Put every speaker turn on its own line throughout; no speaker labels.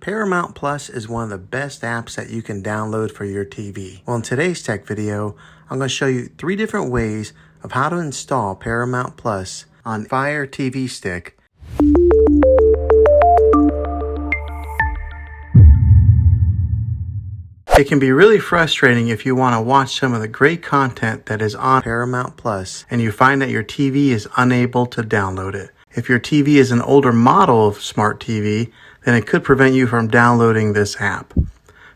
Paramount Plus is one of the best apps that you can download for your TV. Well, in today's tech video, I'm going to show you 3 different ways of how to install Paramount Plus on Fire TV Stick. It can be really frustrating if you want to watch some of the great content that is on Paramount Plus and you find that your TV is unable to download it. If your TV is an older model of smart TV, then it could prevent you from downloading this app.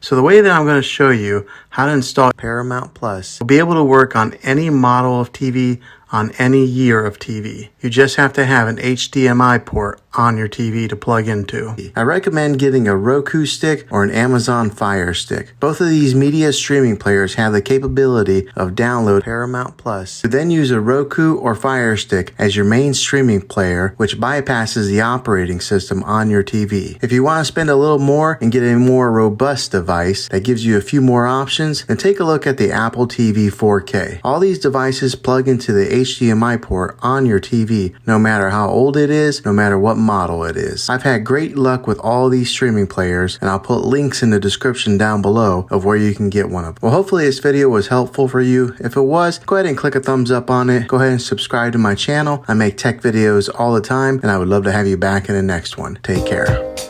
So the way that I'm going to show you how to install Paramount Plus will be able to work on any model of TV on any year of TV. You just have to have an HDMI port on your TV to plug into. I recommend getting a Roku stick or an Amazon Fire Stick. Both of these media streaming players have the capability of download Paramount Plus. You then use a Roku or Fire Stick as your main streaming player, which bypasses the operating system on your TV. If you want to spend a little more and get a more robust device that gives you a few more options, then take a look at the Apple TV 4K. All these devices plug into the HDMI port on your TV, no matter how old it is, no matter what model it is. I've had great luck with all these streaming players, and I'll put links in the description down below of where you can get one of them. Well, hopefully this video was helpful for you. If it was, go ahead and click a thumbs up on it. Go ahead and subscribe to my channel. I make tech videos all the time, and I would love to have you back in the next one. Take care.